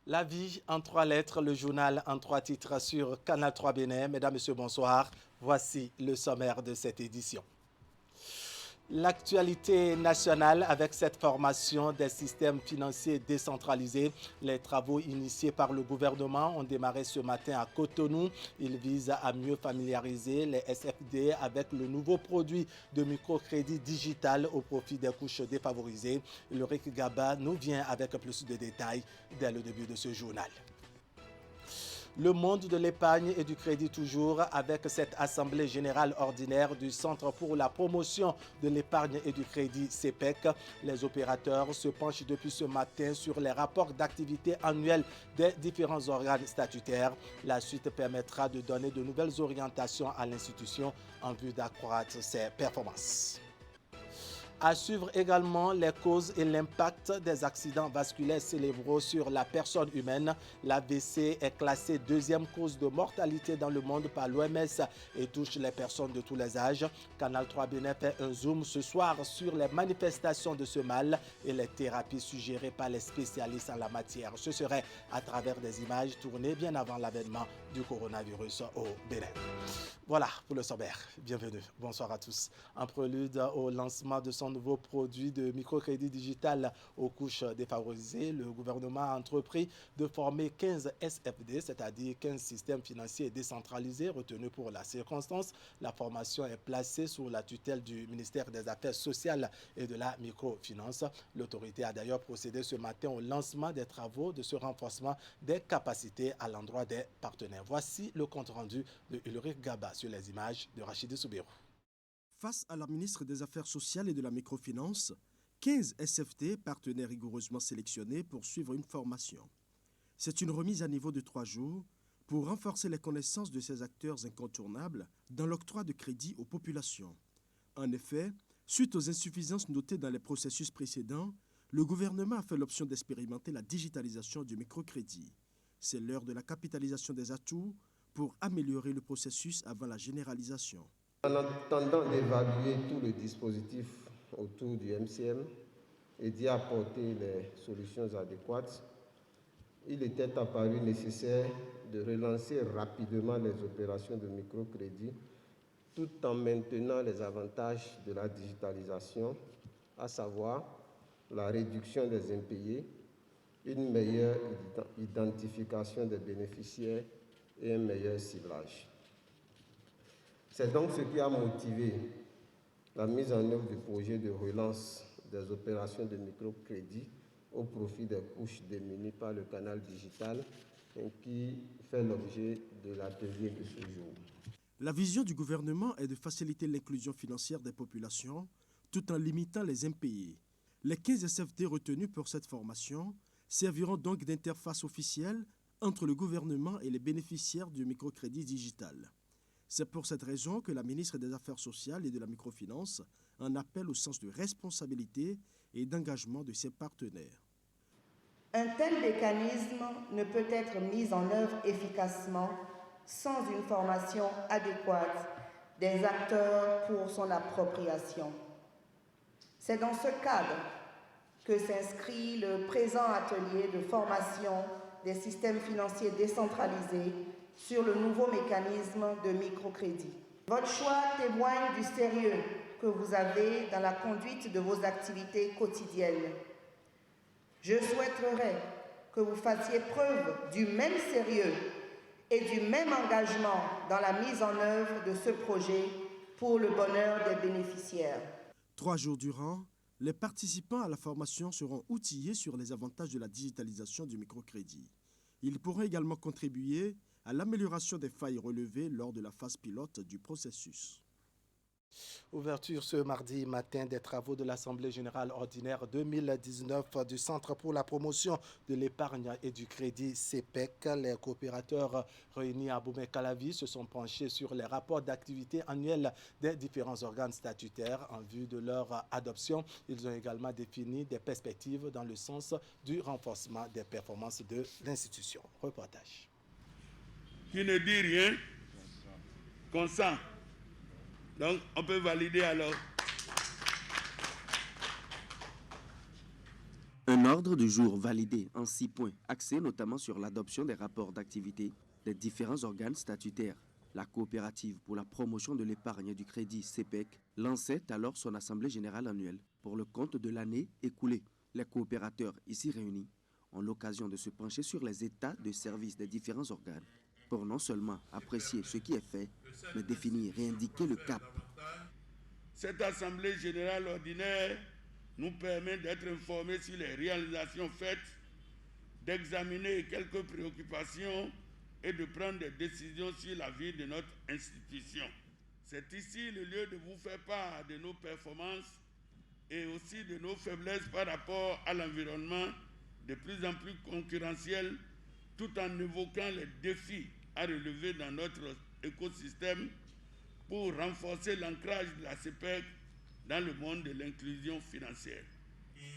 La vie en 3 lettres, le journal en 3 titres sur Canal 3 Bénin. Mesdames, Messieurs, bonsoir. Voici le sommaire de cette édition. L'actualité nationale avec cette formation des systèmes financiers décentralisés. Les travaux initiés par le gouvernement ont démarré ce matin à Cotonou. Ils visent à mieux familiariser les SFD avec le nouveau produit de microcrédit digital au profit des couches défavorisées. Ulrich Gaba nous vient avec plus de détails dès le début de ce journal. Le monde de l'épargne et du crédit toujours avec cette assemblée générale ordinaire du Centre pour la promotion de l'épargne et du crédit CEPEC. Les opérateurs se penchent depuis ce matin sur les rapports d'activité annuels des différents organes statutaires. La suite permettra de donner de nouvelles orientations à l'institution en vue d'accroître ses performances. À suivre également les causes et l'impact des accidents vasculaires cérébraux sur la personne humaine. L'AVC est classée deuxième cause de mortalité dans le monde par l'OMS et touche les personnes de tous les âges. Canal 3 Bénin fait un zoom ce soir sur les manifestations de ce mal et les thérapies suggérées par les spécialistes en la matière. Ce serait à travers des images tournées bien avant l'avènement du coronavirus au Bénin. Voilà pour le sommaire. Bienvenue. Bonsoir à tous. En prélude au lancement de son nouveau produit de microcrédit digital aux couches défavorisées, le gouvernement a entrepris de former 15 SFD, c'est-à-dire 15 systèmes financiers décentralisés retenus pour la circonstance. La formation est placée sous la tutelle du ministère des Affaires sociales et de la microfinance. L'autorité a d'ailleurs procédé ce matin au lancement des travaux de ce renforcement des capacités à l'endroit des partenaires. Voici le compte-rendu de Ulrich Gaba sur les images de Rachidi Soubirou. Face à la ministre des Affaires sociales et de la microfinance, 15 SFT, partenaires rigoureusement sélectionnés, pour suivre une formation. C'est une remise à niveau de 3 jours pour renforcer les connaissances de ces acteurs incontournables dans l'octroi de crédit aux populations. En effet, suite aux insuffisances notées dans les processus précédents, le gouvernement a fait l'option d'expérimenter la digitalisation du microcrédit. C'est l'heure de la capitalisation des atouts pour améliorer le processus avant la généralisation. En attendant d'évaluer tout le dispositif autour du MCM et d'y apporter les solutions adéquates, il était apparu nécessaire de relancer rapidement les opérations de microcrédit tout en maintenant les avantages de la digitalisation, à savoir la réduction des impayés, une meilleure identification des bénéficiaires et un meilleur ciblage. C'est donc ce qui a motivé la mise en œuvre du projet de relance des opérations de microcrédit au profit des couches démunies par le canal digital qui fait l'objet de l'atelier de ce jour. La vision du gouvernement est de faciliter l'inclusion financière des populations tout en limitant les impayés. Les 15 SFD retenus pour cette formation serviront donc d'interface officielle entre le gouvernement et les bénéficiaires du microcrédit digital. C'est pour cette raison que la ministre des Affaires sociales et de la microfinance en appelle au sens de responsabilité et d'engagement de ses partenaires. Un tel mécanisme ne peut être mis en œuvre efficacement sans une formation adéquate des acteurs pour son appropriation. C'est dans ce cadre que s'inscrit le présent atelier de formation des systèmes financiers décentralisés sur le nouveau mécanisme de microcrédit. Votre choix témoigne du sérieux que vous avez dans la conduite de vos activités quotidiennes. Je souhaiterais que vous fassiez preuve du même sérieux et du même engagement dans la mise en œuvre de ce projet pour le bonheur des bénéficiaires. 3 jours durant, les participants à la formation seront outillés sur les avantages de la digitalisation du microcrédit. Ils pourront également contribuer à l'amélioration des failles relevées lors de la phase pilote du processus. Ouverture ce mardi matin des travaux de l'Assemblée générale ordinaire 2019 du Centre pour la promotion de l'épargne et du crédit CEPEC. Les coopérateurs réunis à Boumé-Calavi se sont penchés sur les rapports d'activité annuels des différents organes statutaires en vue de leur adoption. Ils ont également défini des perspectives dans le sens du renforcement des performances de l'institution. Reportage. Qui ne dit rien, consent. Donc, on peut valider alors. Un Un ordre du jour validé en 6 points, axé notamment sur l'adoption des rapports d'activité des différents organes statutaires. La coopérative pour la promotion de l'épargne et du crédit CEPEC lançait alors son assemblée générale annuelle pour le compte de l'année écoulée. Les coopérateurs ici réunis ont l'occasion de se pencher sur les états de service des différents organes pour non seulement apprécier ce qui est fait, mais définir et indiquer le cap. Cette assemblée générale ordinaire nous permet d'être informés sur les réalisations faites, d'examiner quelques préoccupations et de prendre des décisions sur la vie de notre institution. C'est ici le lieu de vous faire part de nos performances et aussi de nos faiblesses par rapport à l'environnement de plus en plus concurrentiel, tout en évoquant les défis à relever dans notre écosystème pour renforcer l'ancrage de la CEPEC dans le monde de l'inclusion financière.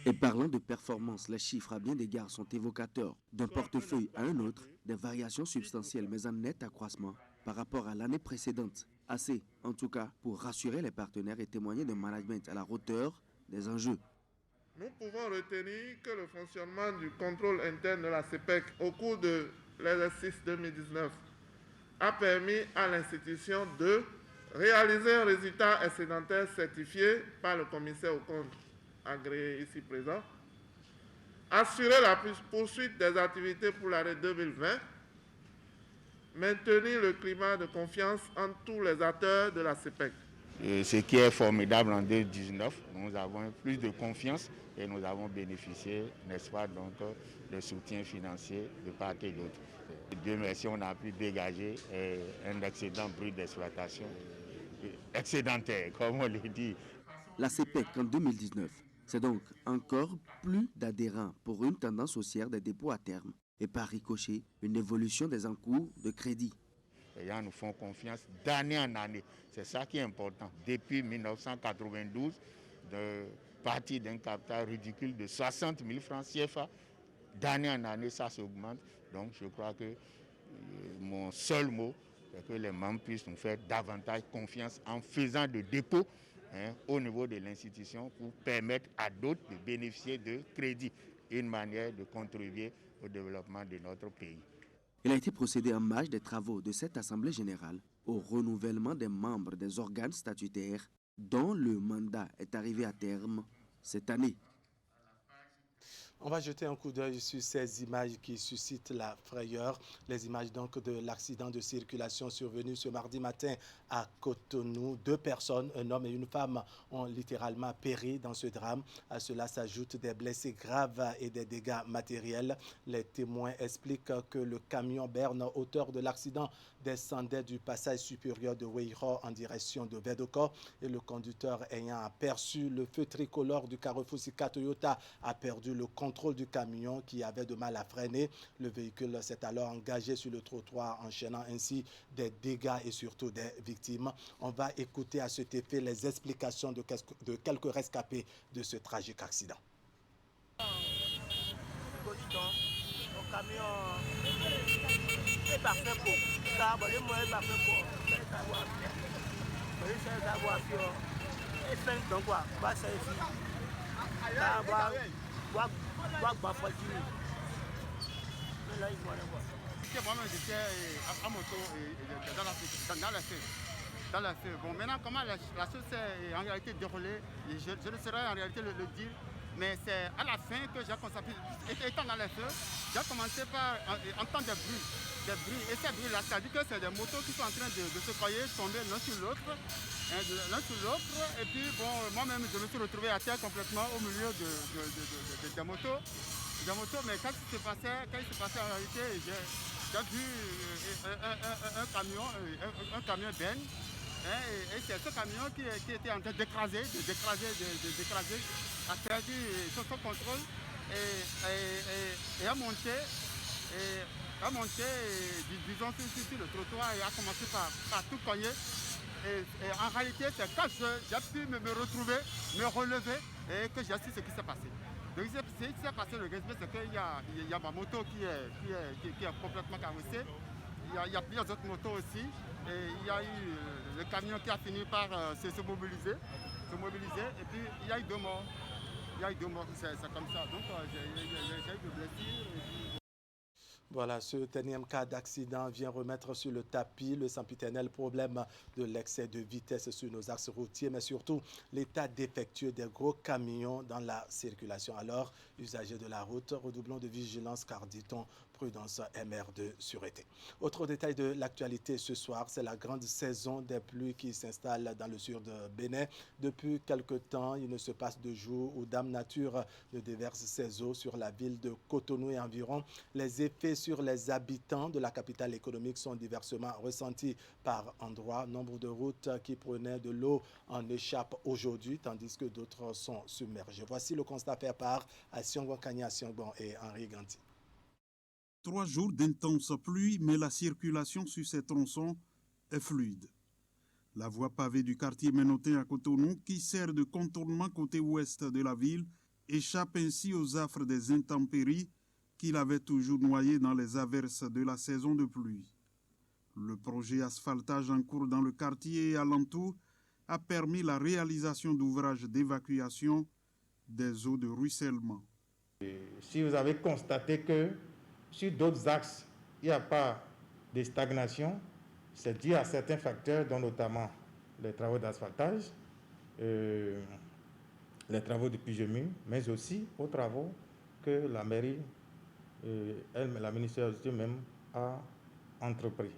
Et parlant de performance, les chiffres à bien d'égards sont évocateurs. D'un portefeuille à un autre, des variations substantielles mais en net accroissement par rapport à l'année précédente. Assez, en tout cas, pour rassurer les partenaires et témoigner d'un management à la hauteur des enjeux. Nous pouvons retenir que le fonctionnement du contrôle interne de la CEPEC au cours de l'exercice 2019 a permis à l'institution de réaliser un résultat excédentaire certifié par le commissaire aux comptes agréé ici présent, assurer la poursuite des activités pour l'année 2020, maintenir le climat de confiance entre tous les acteurs de la CEPEC. Ce qui est formidable en 2019, nous avons plus de confiance et nous avons bénéficié, n'est-ce pas, donc, de soutien financier de part et d'autre. Dieu merci, on a pu dégager un excédent brut d'exploitation excédentaire, comme on le dit. La CEPEC en 2019, c'est donc encore plus d'adhérents pour une tendance haussière des dépôts à terme et par ricochet, une évolution des encours de crédit. Les gens nous font confiance d'année en année. C'est ça qui est important. Depuis 1992, de partir d'un capital ridicule de 60 000 francs CFA, d'année en année, ça s'augmente. Donc je crois que mon seul mot, c'est que les membres puissent nous faire davantage confiance en faisant de dépôts au niveau de l'institution pour permettre à d'autres de bénéficier de crédits. Une manière de contribuer au développement de notre pays. Il a été procédé en marge des travaux de cette Assemblée générale au renouvellement des membres des organes statutaires dont le mandat est arrivé à terme cette année. On va jeter un coup d'œil sur ces images qui suscitent la frayeur. Les images donc de l'accident de circulation survenu ce mardi matin à Cotonou. 2 personnes, un homme et une femme, ont littéralement péri dans ce drame. À cela s'ajoutent des blessés graves et des dégâts matériels. Les témoins expliquent que le camion Berne, auteur de l'accident, descendait du passage supérieur de Weiro en direction de Vedoko et le conducteur ayant aperçu le feu tricolore du carrefour Sika Toyota a perdu le contrôle du camion qui avait de mal à freiner. Le véhicule s'est alors engagé sur le trottoir, enchaînant ainsi des dégâts et surtout des victimes. On va écouter à cet effet les explications de quelques rescapés de ce tragique accident. Le camion est parfait pour ça, les moyens sont parfaits J'étais à moto dans la feu. Bon, maintenant, comment la chose s'est en réalité déroulée, je ne saurais en réalité le dire, mais c'est à la fin que j'ai constaté, étant dans les feux, j'ai commencé par entendre des bruits. Et ces bruits-là, c'est-à-dire que c'est des motos qui sont en train de se croyer, tomber l'un sur l'autre. Et puis, bon, moi-même, je me suis retrouvé à terre complètement au milieu des motos. Mais quand il s'est passé en réalité, j'ai vu un camion Ben. Et c'est ce camion qui était en train d'écraser, a perdu son contrôle et a monté, disons, sur le trottoir et a commencé par tout cogner. Et en réalité, c'est quand j'ai pu me retrouver, me relever et que j'ai su ce qui s'est passé. Donc ce qui s'est passé, le résumé, c'est qu'il y a ma moto qui est complètement carrossée. Il y a plusieurs autres motos aussi. Et il y a eu le camion qui a fini par se mobiliser. Et puis il y a eu 2 morts. y a eu 2 morts, c'est comme ça. Donc j'ai eu des blessures. Voilà, ce énième cas d'accident vient remettre sur le tapis le sempiternel problème de l'excès de vitesse sur nos axes routiers, mais surtout l'état défectueux des gros camions dans la circulation. Alors, usagers de la route, redoublons de vigilance car, dit-on, prudence est mère de sûreté. Autre détail de l'actualité ce soir, c'est la grande saison des pluies qui s'installe dans le sud de Bénin. Depuis quelque temps, il ne se passe de jour où Dame Nature ne déverse ses eaux sur la ville de Cotonou et environ. Les effets sur les habitants de la capitale économique sont diversement ressentis par endroits. Nombre de routes qui prenaient de l'eau en échappent aujourd'hui, tandis que d'autres sont submergées. Voici le constat fait par Siongbon Kanya Siongbon et Henri Ganti. 3 jours d'intenses pluies, mais la circulation sur ces tronçons est fluide. La voie pavée du quartier Ménotin à Cotonou, qui sert de contournement côté ouest de la ville, échappe ainsi aux affres des intempéries qu'il avait toujours noyé dans les averses de la saison de pluie. Le projet asphaltage en cours dans le quartier et alentour a permis la réalisation d'ouvrages d'évacuation des eaux de ruissellement. Si vous avez constaté que sur d'autres axes, il n'y a pas de stagnation, c'est dû à certains facteurs, dont notamment les travaux d'asphaltage, les travaux de Pujemu, mais aussi aux travaux que la mairie, la municipalité même, a entrepris.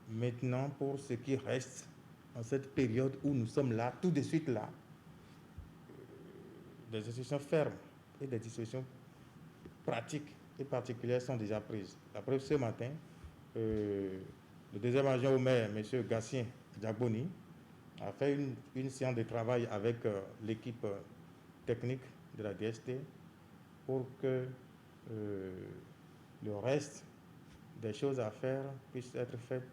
Maintenant, pour ce qui reste, en cette période où nous sommes là, tout de suite là, des institutions fermes et des dispositions pratiques et particulières sont déjà prises. La preuve, ce matin, le deuxième agent au maire, M. Gassien Diagboni, a fait une séance de travail avec l'équipe technique de la DST pour que le reste des choses à faire puissent être faites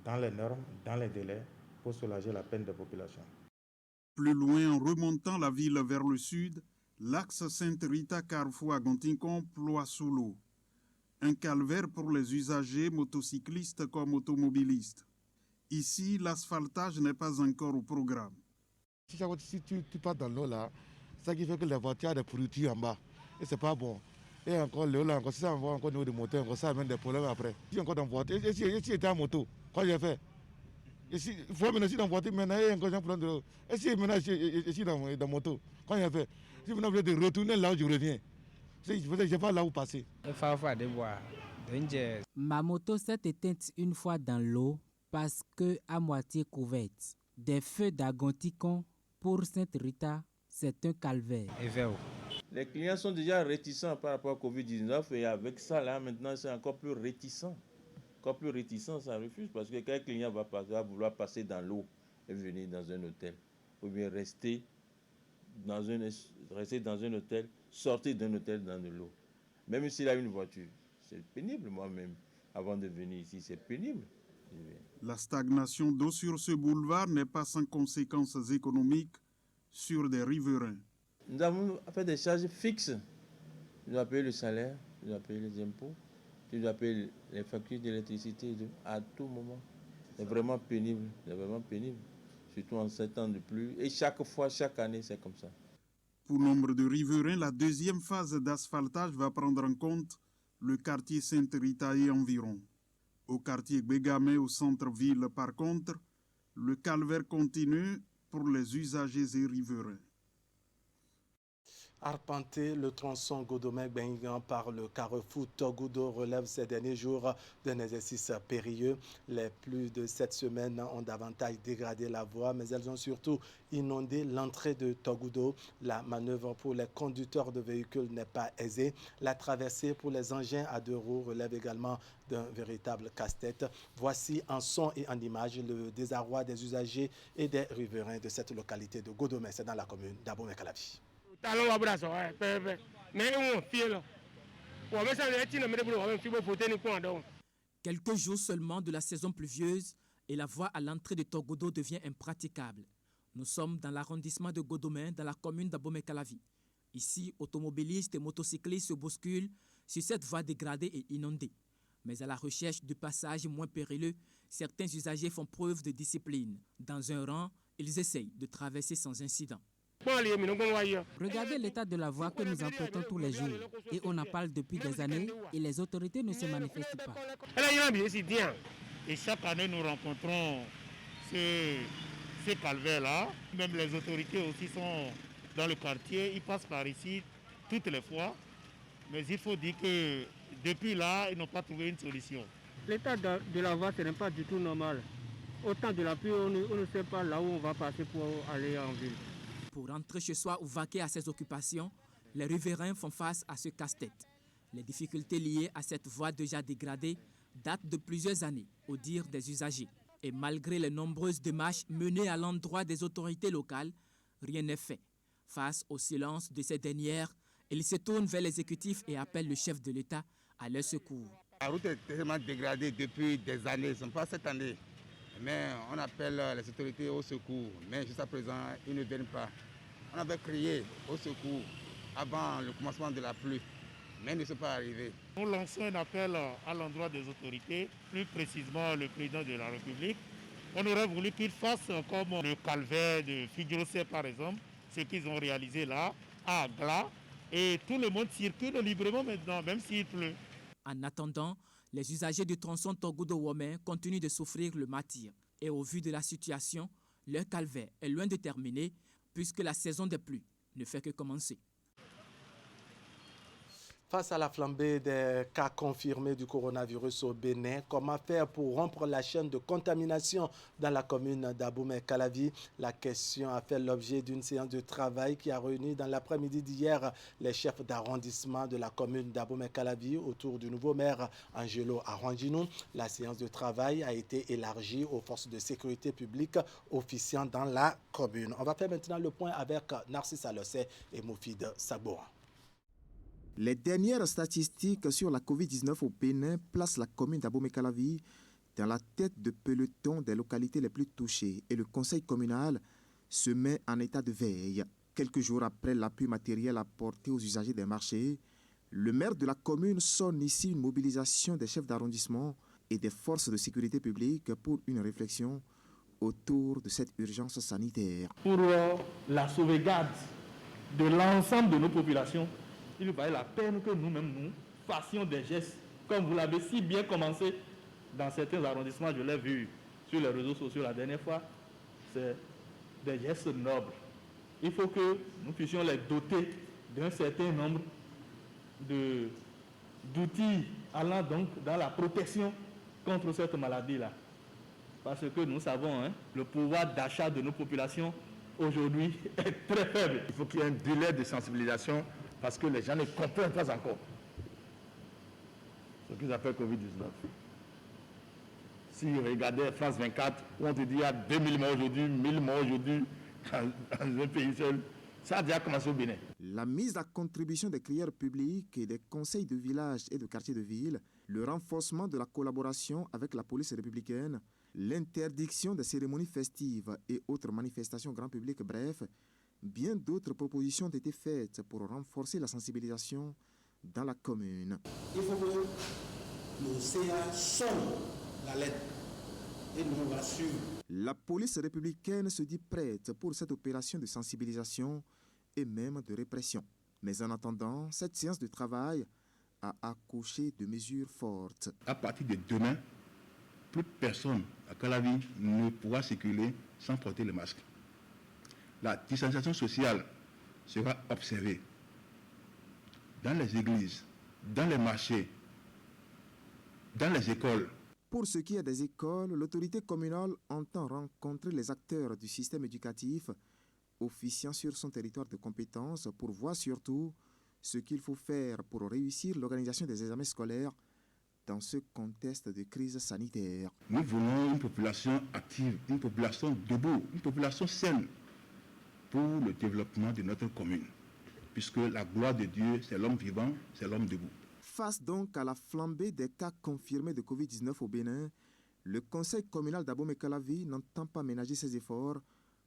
dans les normes, dans les délais, pour soulager la peine des populations. Plus loin, en remontant la ville vers le sud, l'axe Sainte-Rita Carrefour à Gontincon ploie sous l'eau. Un calvaire pour les usagers, motocyclistes comme automobilistes. Ici, l'asphaltage n'est pas encore au programme. Si tu pars dans l'eau là, ça qui fait que la voiture a des pourritures en bas. Et c'est pas bon. Et encore l'eau là, si ça envoie encore au niveau de moteur, encore ça amène des problèmes après. Si encore dans voiture, et si j'étais en moto, quoi j'ai fait? Il faut maintenant si dans voiture, maintenant il y a encore un problème de l'eau. Et si maintenant je suis dans moto, quoi j'ai fait? Si maintenant vous êtes de retourner là où je reviens, je ne sais pas là où passer. Ma moto s'est éteinte une fois dans l'eau parce que à moitié couverte. Des feux d'Agonticon pour Sainte-Rita, c'est un calvaire. Les clients sont déjà réticents par rapport au Covid-19 et avec ça, là, maintenant, c'est encore plus réticent. Encore plus réticent, ça refuse parce que quel client va vouloir passer dans l'eau et venir dans un hôtel ou bien rester dans un hôtel, sortir d'un hôtel dans de l'eau. Même s'il a une voiture, c'est pénible moi-même. Avant de venir ici, c'est pénible. La stagnation d'eau sur ce boulevard n'est pas sans conséquences économiques sur des riverains. Nous avons fait des charges fixes. Tu dois payer le salaire, tu dois payer les impôts, tu dois payer les factures d'électricité à tout moment. C'est vraiment pénible, surtout en 7 ans de pluie. Et chaque fois, chaque année, c'est comme ça. Pour nombre de riverains, la deuxième phase d'asphaltage va prendre en compte le quartier Sainte-Rita et environ. Au quartier Bégamé, au centre-ville, par contre, le calvaire continue pour les usagers et riverains. Arpenter le tronçon Godomé-Bengan par le carrefour Togudo relève ces derniers jours d'un exercice périlleux. Les pluies de cette semaine ont davantage dégradé la voie, mais elles ont surtout inondé l'entrée de Togudo. La manœuvre pour les conducteurs de véhicules n'est pas aisée. La traversée pour les engins à 2 roues relève également d'un véritable casse-tête. Voici en son et en image le désarroi des usagers et des riverains de cette localité de Godomé, c'est dans la commune d'Abomey-Calavi. Quelques jours seulement de la saison pluvieuse et la voie à l'entrée de Togudo devient impraticable. Nous sommes dans l'arrondissement de Godomé, dans la commune d'Abomey-Calavi. Ici, automobilistes et motocyclistes se bousculent sur cette voie dégradée et inondée. Mais à la recherche de passages moins périlleux, certains usagers font preuve de discipline. Dans un rang, ils essayent de traverser sans incident. Regardez l'état de la voie que nous empruntons tous les jours. Et on en parle depuis des années et les autorités ne se manifestent pas. Et chaque année, nous rencontrons ces calvaires-là. Même les autorités aussi sont dans le quartier. Ils passent par ici toutes les fois. Mais il faut dire que depuis là, ils n'ont pas trouvé une solution. L'état de la voie, ce n'est pas du tout normal. Autant de la pluie, on ne sait pas là où on va passer pour aller en ville. Pour rentrer chez soi ou vaquer à ses occupations, les riverains font face à ce casse-tête. Les difficultés liées à cette voie déjà dégradée datent de plusieurs années, au dire des usagers. Et malgré les nombreuses démarches menées à l'endroit des autorités locales, rien n'est fait. Face au silence de ces dernières, ils se tournent vers l'exécutif et appellent le chef de l'État à leur secours. La route est tellement dégradée depuis des années, ce n'est pas cette année. Mais on appelle les autorités au secours. Mais jusqu'à présent, ils ne viennent pas. On avait crié au secours avant le commencement de la pluie, mais ils ne sont pas arrivés. Nous lançons un appel à l'endroit des autorités, plus précisément le président de la République. On aurait voulu qu'ils fassent comme le calvaire de Fidjosé par exemple, ce qu'ils ont réalisé là, à Agla. Et tout le monde circule librement maintenant, même s'il pleut. En attendant, les usagers du tronçon Togodo-Womé continuent de souffrir le martyre. Et au vu de la situation, leur calvaire est loin de terminer puisque la saison des pluies ne fait que commencer. Face à la flambée des cas confirmés du coronavirus au Bénin, comment faire pour rompre la chaîne de contamination dans la commune d'Abomey-Calavi? La question a fait l'objet d'une séance de travail qui a réuni dans l'après-midi d'hier les chefs d'arrondissement de la commune d'Abomey-Calavi autour du nouveau maire Angelo Arwanginou. La séance de travail a été élargie aux forces de sécurité publique officiant dans la commune. On va faire maintenant le point avec Narcisse Alossé et Moufid Saboura. Les dernières statistiques sur la COVID-19 au Bénin placent la commune d'Abomey-Calavi dans la tête de peloton des localités les plus touchées et le conseil communal se met en état de veille. Quelques jours après l'appui matériel apporté aux usagers des marchés, le maire de la commune sonne ici une mobilisation des chefs d'arrondissement et des forces de sécurité publique pour une réflexion autour de cette urgence sanitaire. Pour la sauvegarde de l'ensemble de nos populations, il valait la peine que nous-mêmes nous fassions des gestes, comme vous l'avez si bien commencé dans certains arrondissements, je l'ai vu sur les réseaux sociaux la dernière fois, c'est des gestes nobles. Il faut que nous puissions les doter d'un certain nombre d'outils allant donc dans la protection contre cette maladie-là. Parce que nous savons, le pouvoir d'achat de nos populations aujourd'hui est très faible. Il faut qu'il y ait un délai de sensibilisation parce que les gens ne comprennent pas encore ce qu'ils appellent Covid-19. Si vous regardez France 24, où on te dit qu'il y a 2000 morts aujourd'hui, 1000 morts aujourd'hui, dans un pays seul, ça a déjà commencé au Bénin. La mise à contribution des crieurs publics et des conseils de village et de quartier de ville, le renforcement de la collaboration avec la police républicaine, l'interdiction des cérémonies festives et autres manifestations grand public, bref, bien d'autres propositions ont été faites pour renforcer la sensibilisation dans la commune. Il faut que le CA sonne la lettre et nous rassure. La police républicaine se dit prête pour cette opération de sensibilisation et même de répression. Mais en attendant, cette séance de travail a accouché de mesures fortes. À partir de demain, plus personne à Calavi ne pourra circuler sans porter le masque. La distanciation sociale sera observée dans les églises, dans les marchés, dans les écoles. Pour ce qui est des écoles, l'autorité communale entend rencontrer les acteurs du système éducatif officiant sur son territoire de compétences pour voir surtout ce qu'il faut faire pour réussir l'organisation des examens scolaires dans ce contexte de crise sanitaire. Nous voulons une population active, une population debout, une population saine pour le développement de notre commune, puisque la gloire de Dieu, c'est l'homme vivant, c'est l'homme debout. Face donc à la flambée des cas confirmés de Covid-19 au Bénin, le conseil communal d'Abomey-Calavi n'entend pas ménager ses efforts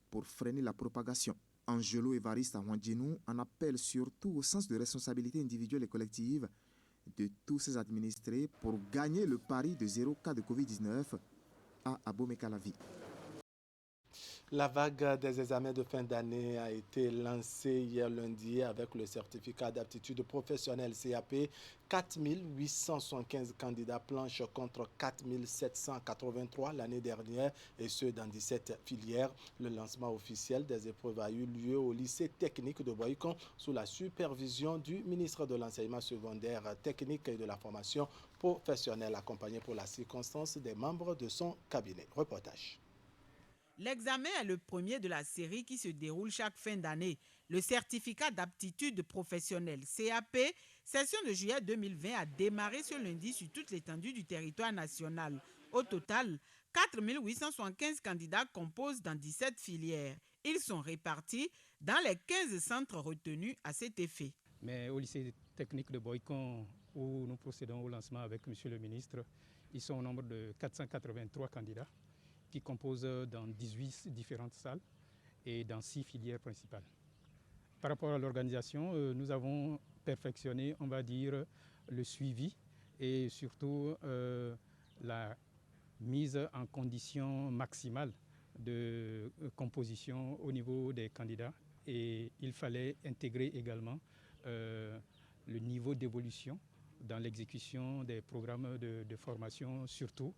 pour freiner la propagation. Angelo Évariste Arwanginou en appelle surtout au sens de responsabilité individuelle et collective de tous ses administrés pour gagner le pari de 0 cas de Covid-19 à Abomey-Calavi. La vague des examens de fin d'année a été lancée hier lundi avec le certificat d'aptitude professionnelle CAP. 4 875 candidats planchent contre 4 783 l'année dernière et ce dans 17 filières. Le lancement officiel des épreuves a eu lieu au lycée technique de Boycon sous la supervision du ministre de l'enseignement secondaire technique et de la formation professionnelle, accompagné pour la circonstance des membres de son cabinet. Reportage. L'examen est le premier de la série qui se déroule chaque fin d'année. Le certificat d'aptitude professionnelle CAP, session de juillet 2020, a démarré ce lundi sur toute l'étendue du territoire national. Au total, 4 875 candidats composent dans 17 filières. Ils sont répartis dans les 15 centres retenus à cet effet. Mais au lycée technique de Boycon, où nous procédons au lancement avec M. le ministre, ils sont au nombre de 483 candidats qui composent dans 18 différentes salles et dans 6 filières principales. Par rapport à l'organisation, nous avons perfectionné, on va dire, le suivi et surtout la mise en condition maximale de composition au niveau des candidats. Et il fallait intégrer également le niveau d'évolution dans l'exécution des programmes de formation, surtout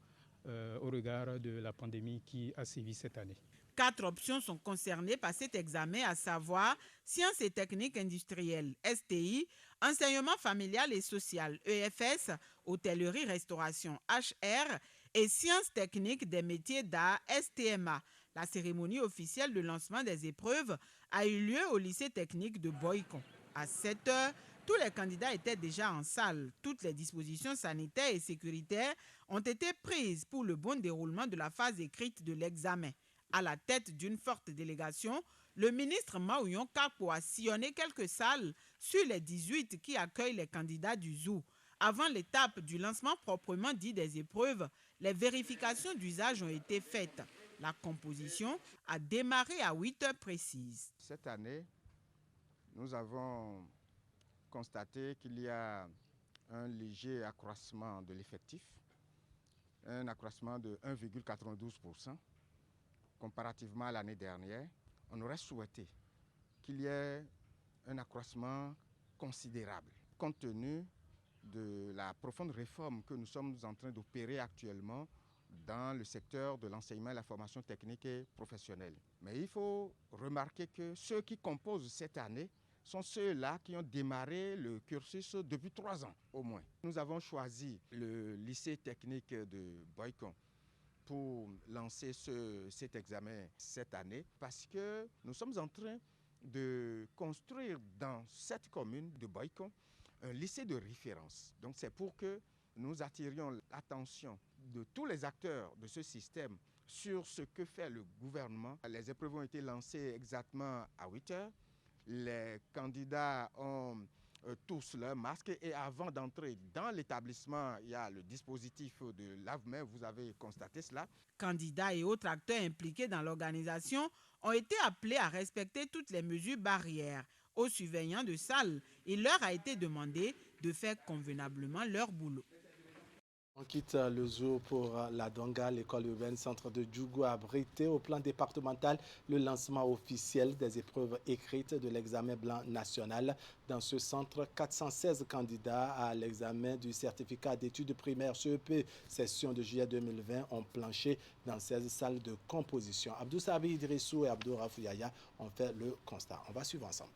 au regard de la pandémie qui a sévi cette année. 4 options sont concernées par cet examen, à savoir sciences et techniques industrielles, STI, enseignement familial et social, EFS, hôtellerie-restauration, HR, et sciences techniques des métiers d'art, STMA. La cérémonie officielle de lancement des épreuves a eu lieu au lycée technique de Boycon. À 7 heures, tous les candidats étaient déjà en salle. Toutes les dispositions sanitaires et sécuritaires ont été prises pour le bon déroulement de la phase écrite de l'examen. À la tête d'une forte délégation, le ministre Maouyon Kakpo a sillonné quelques salles sur les 18 qui accueillent les candidats du ZOU. Avant l'étape du lancement proprement dit des épreuves, les vérifications d'usage ont été faites. La composition a démarré à 8 heures précises. Cette année, nous avons constaté qu'il y a un léger accroissement de l'effectif, un accroissement de 1,92% comparativement à l'année dernière. On aurait souhaité qu'il y ait un accroissement considérable compte tenu de la profonde réforme que nous sommes en train d'opérer actuellement dans le secteur de l'enseignement et la formation technique et professionnelle. Mais il faut remarquer que ceux qui composent cette année sont ceux-là qui ont démarré le cursus depuis 3 ans au moins. Nous avons choisi le lycée technique de Boycon pour lancer cet examen cette année parce que nous sommes en train de construire dans cette commune de Boycon un lycée de référence. Donc c'est pour que nous attirions l'attention de tous les acteurs de ce système sur ce que fait le gouvernement. Les épreuves ont été lancées exactement à 8 heures. Les candidats ont tous leur masque et avant d'entrer dans l'établissement, il y a le dispositif de lave-mains, vous avez constaté cela. Candidats et autres acteurs impliqués dans l'organisation ont été appelés à respecter toutes les mesures barrières. Aux surveillants de salle, il leur a été demandé de faire convenablement leur boulot. On quitte le zoo pour la Donga. L'école urbaine centre de Djougou a abrité au plan départemental le lancement officiel des épreuves écrites de l'examen blanc national. Dans ce centre, 416 candidats à l'examen du certificat d'études primaires CEP session de juillet 2020 ont planché dans 16 salles de composition. Abdou Sabi Idrissou et Abdou Rafouyaya ont fait le constat. On va suivre ensemble.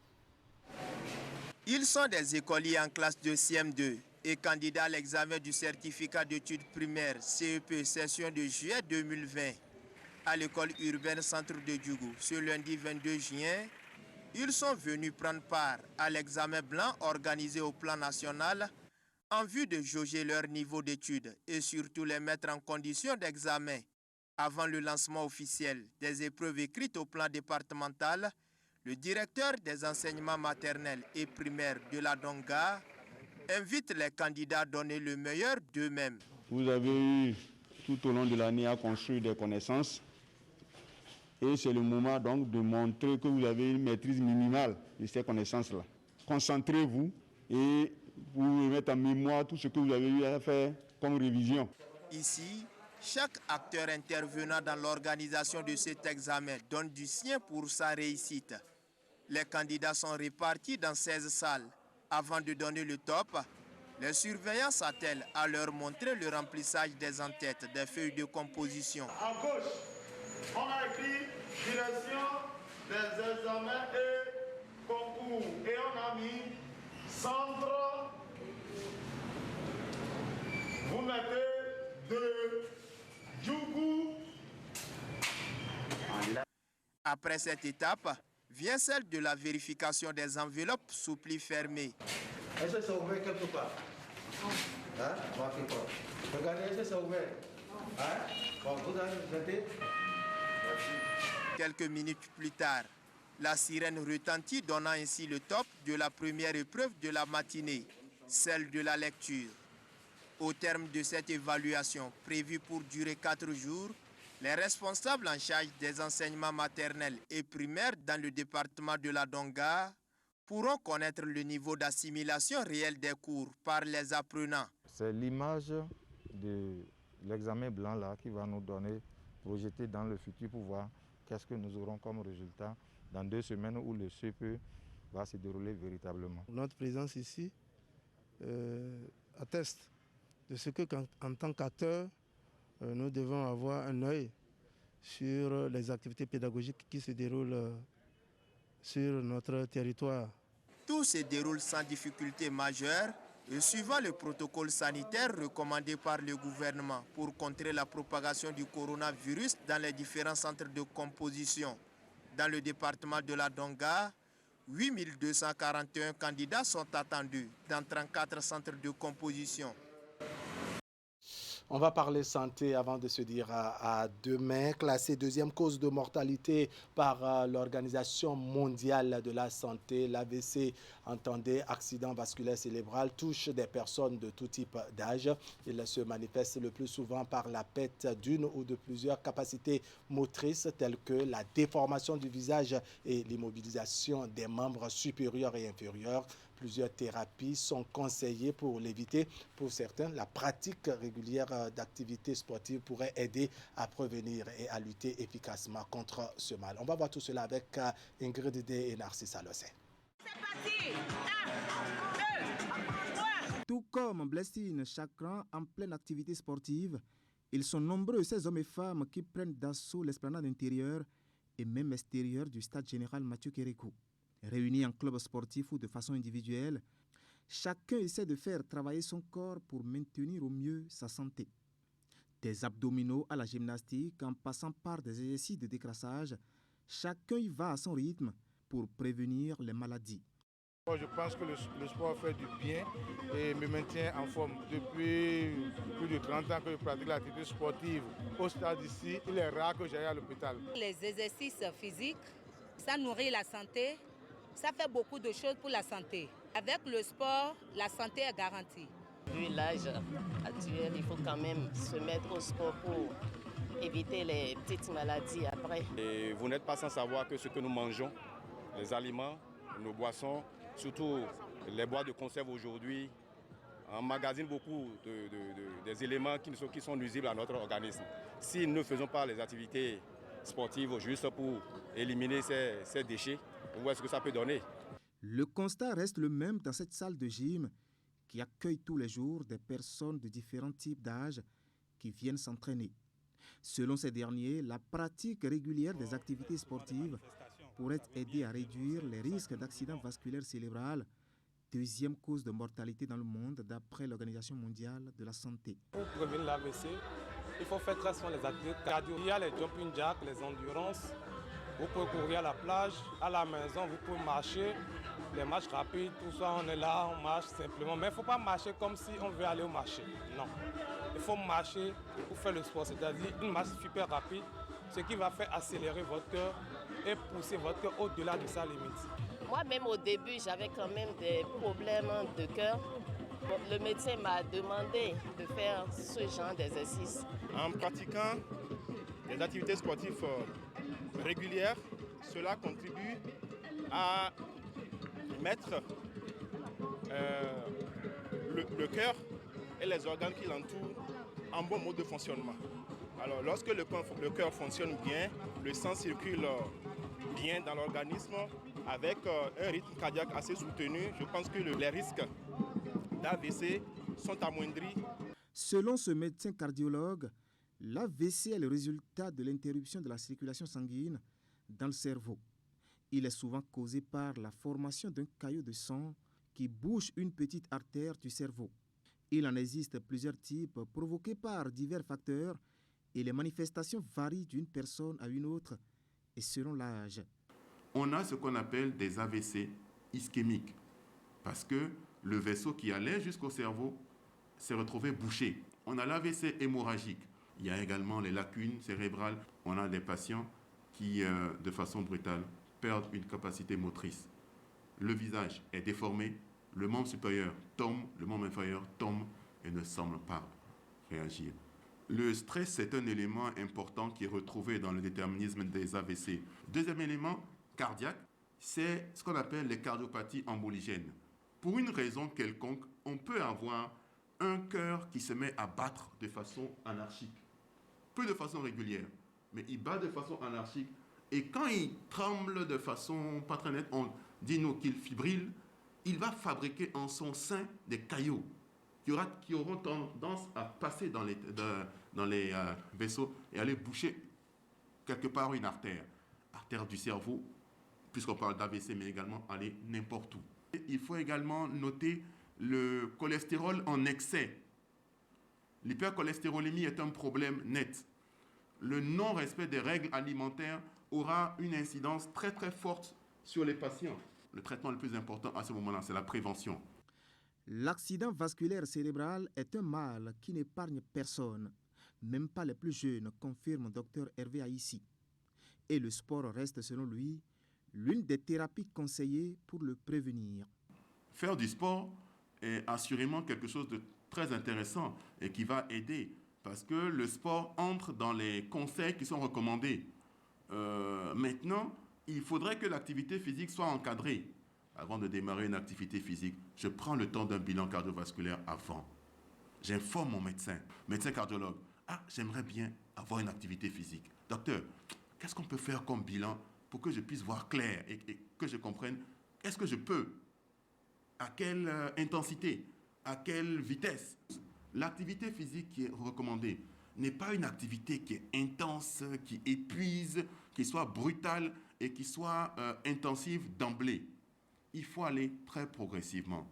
Ils sont des écoliers en classe de CM2 et candidats à l'examen du certificat d'études primaires CEP session de juillet 2020 à l'école urbaine centre de Djougou. Ce lundi 22 juin, ils sont venus prendre part à l'examen blanc organisé au plan national en vue de jauger leur niveau d'études et surtout les mettre en condition d'examen avant le lancement officiel des épreuves écrites au plan départemental. Le directeur des enseignements maternels et primaires de la Donga invite les candidats à donner le meilleur d'eux-mêmes. Vous avez eu tout au long de l'année à construire des connaissances et c'est le moment donc de montrer que vous avez une maîtrise minimale de ces connaissances-là. Concentrez-vous et vous mettez en mémoire tout ce que vous avez eu à faire comme révision. Ici, Chaque acteur intervenant dans l'organisation de cet examen donne du sien pour sa réussite. Les candidats sont répartis dans 16 salles. Avant de donner le top, les surveillants s'attellent à leur montrer le remplissage des en-têtes des feuilles de composition. À gauche, on a écrit direction des examens et concours. Et on a mis centre. Vous mettez de Djougou. Après cette étape, vient celle de la vérification des enveloppes sous pli fermé. Est-ce que c'est ouvert quelque part? Hein? Regardez, est-ce que c'est ouvert? Hein? Bon, vous avez jeté? Quelques minutes plus tard, la sirène retentit, donnant ainsi le top de la première épreuve de la matinée, celle de la lecture. Au terme de cette évaluation, prévue pour durer 4 jours, les responsables en charge des enseignements maternels et primaires dans le département de la Donga pourront connaître le niveau d'assimilation réel des cours par les apprenants. C'est l'image de l'examen blanc là qui va nous donner, projeter dans le futur pour voir qu'est-ce que nous aurons comme résultat dans 2 semaines où le CPE va se dérouler véritablement. Notre présence ici atteste de ce qu'en tant qu'acteur, nous devons avoir un œil sur les activités pédagogiques qui se déroulent sur notre territoire. Tout se déroule sans difficulté majeure et suivant le protocole sanitaire recommandé par le gouvernement pour contrer la propagation du coronavirus dans les différents centres de composition. Dans le département de la Donga, 8241 candidats sont attendus dans 34 centres de composition. On va parler santé avant de se dire à demain. Classée deuxième cause de mortalité par l'Organisation mondiale de la santé, l'AVC, entendez accident vasculaire cérébral, touche des personnes de tout type d'âge. Il se manifeste le plus souvent par la perte d'une ou de plusieurs capacités motrices telles que la déformation du visage et l'immobilisation des membres supérieurs et inférieurs. Plusieurs thérapies sont conseillées pour l'éviter. Pour certains, la pratique régulière d'activités sportives pourrait aider à prévenir et à lutter efficacement contre ce mal. On va voir tout cela avec Ingrid Dé et Narcisse Alossé. Tout comme Blessine Chakran en pleine activité sportive, ils sont nombreux ces hommes et femmes qui prennent d'assaut l'esplanade intérieure et même extérieure du stade général Mathieu Kérékou. Réunis en club sportif ou de façon individuelle, chacun essaie de faire travailler son corps pour maintenir au mieux sa santé. Des abdominaux à la gymnastique en passant par des exercices de décrassage, chacun y va à son rythme pour prévenir les maladies. Moi, je pense que le sport fait du bien et me maintient en forme. Depuis plus de 30 ans que je pratique l'activité sportive au stade ici, il est rare que j'aille à l'hôpital. Les exercices physiques, ça nourrit la santé. Ça fait beaucoup de choses pour la santé. Avec le sport, la santé est garantie. Vu l'âge actuel, il faut quand même se mettre au sport pour éviter les petites maladies après. Et vous n'êtes pas sans savoir que ce que nous mangeons, les aliments, nos boissons, surtout les boîtes de conserve aujourd'hui, emmagasinent beaucoup des éléments qui sont nuisibles à notre organisme. Si nous ne faisons pas les activités sportives juste pour éliminer ces déchets, où est-ce que ça peut donner? Le constat reste le même dans cette salle de gym qui accueille tous les jours des personnes de différents types d'âge qui viennent s'entraîner. Selon ces derniers, la pratique régulière des activités sportives pourrait aider à réduire les risques d'accident vasculaire cérébral, deuxième cause de mortalité dans le monde d'après l'Organisation mondiale de la santé. Pour prévenir l'AVC, il faut faire très soin les activités cardio. Il y a les jumping jacks, les endurances. Vous pouvez courir à la plage, à la maison, vous pouvez marcher, les marches rapides, tout ça, on est là, on marche simplement. Mais il ne faut pas marcher comme si on veut aller au marché. Non. Il faut marcher pour faire le sport, c'est-à-dire une marche super rapide, ce qui va faire accélérer votre cœur et pousser votre cœur au-delà de sa limite. Moi-même, au début, j'avais quand même des problèmes de cœur. Le médecin m'a demandé de faire ce genre d'exercice. En pratiquant des activités sportives régulières, cela contribue à mettre le cœur et les organes qui l'entourent en bon mode de fonctionnement. Alors lorsque le cœur fonctionne bien, le sang circule bien dans l'organisme avec un rythme cardiaque assez soutenu. Je pense que les risques d'AVC sont amoindris. Selon ce médecin cardiologue, l'AVC est le résultat de l'interruption de la circulation sanguine dans le cerveau. Il est souvent causé par la formation d'un caillot de sang qui bouche une petite artère du cerveau. Il en existe plusieurs types provoqués par divers facteurs et les manifestations varient d'une personne à une autre et selon l'âge. On a ce qu'on appelle des AVC ischémiques parce que le vaisseau qui allait jusqu'au cerveau s'est retrouvé bouché. On a l'AVC hémorragique. Il y a également les lacunes cérébrales. On a des patients qui, de façon brutale, perdent une capacité motrice. Le visage est déformé, le membre supérieur tombe, le membre inférieur tombe et ne semble pas réagir. Le stress, c'est un élément important qui est retrouvé dans le déterminisme des AVC. Deuxième élément, cardiaque, c'est ce qu'on appelle les cardiopathies emboligènes. Pour une raison quelconque, on peut avoir un cœur qui se met à battre de façon anarchique. Peu de façon régulière, mais il bat de façon anarchique. Et quand il tremble de façon pas très nette, on dit nous qu'il fibrille, il va fabriquer en son sein des caillots qui auront tendance à passer dans les vaisseaux et aller boucher quelque part une artère du cerveau, puisqu'on parle d'AVC, mais également aller n'importe où. Il faut également noter le cholestérol en excès. L'hypercholestérolémie est un problème net. Le non-respect des règles alimentaires aura une incidence très très forte sur les patients. Le traitement le plus important à ce moment-là, c'est la prévention. L'accident vasculaire cérébral est un mal qui n'épargne personne, même pas les plus jeunes, confirme Dr Hervé Aïssi. Et le sport reste, selon lui, l'une des thérapies conseillées pour le prévenir. Faire du sport est assurément quelque chose de très intéressant et qui va aider parce que le sport entre dans les conseils qui sont recommandés. Maintenant, il faudrait que l'activité physique soit encadrée. Avant de démarrer une activité physique, je prends le temps d'un bilan cardiovasculaire avant. J'informe mon médecin cardiologue. Ah, j'aimerais bien avoir une activité physique. Docteur, qu'est-ce qu'on peut faire comme bilan pour que je puisse voir clair et que je comprenne est-ce que je peux, à quelle intensité, à quelle vitesse. L'activité physique qui est recommandée n'est pas une activité qui est intense, qui épuise, qui soit brutale et qui soit intensive d'emblée. Il faut aller très progressivement.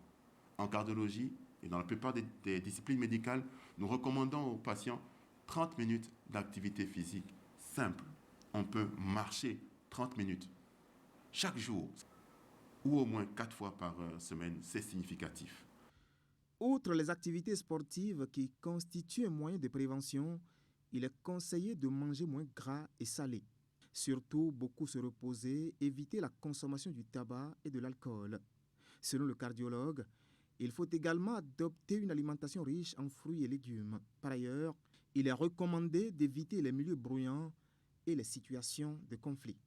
En cardiologie et dans la plupart des disciplines médicales, nous recommandons aux patients 30 minutes d'activité physique simple. On peut marcher 30 minutes chaque jour ou au moins 4 fois par semaine. C'est significatif. Outre les activités sportives qui constituent un moyen de prévention, il est conseillé de manger moins gras et salé. Surtout, beaucoup se reposer, éviter la consommation du tabac et de l'alcool. Selon le cardiologue, il faut également adopter une alimentation riche en fruits et légumes. Par ailleurs, il est recommandé d'éviter les milieux bruyants et les situations de conflit.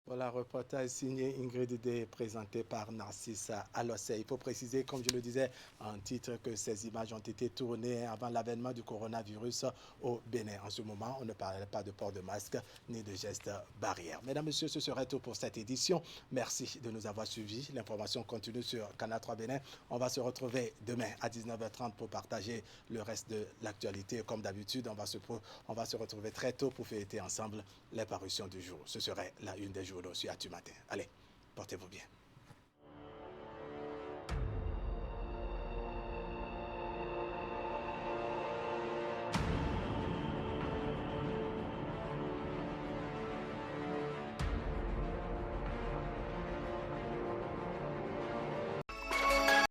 Voilà, reportage signé Ingrid D, présenté par Narcisse Alossé. Il faut préciser, comme je le disais en titre, que ces images ont été tournées avant l'avènement du coronavirus au Bénin. En ce moment, on ne parlait pas de port de masque ni de gestes barrières. Mesdames, Messieurs, ce serait tout pour cette édition. Merci de nous avoir suivis. L'information continue sur Canal 3 Bénin. On va se retrouver demain à 19h30 pour partager le reste de l'actualité. Comme d'habitude, on va se retrouver très tôt pour fêter ensemble les parutions du jour. Ce serait la une des journaux sur Actu Matin. Allez, portez-vous bien.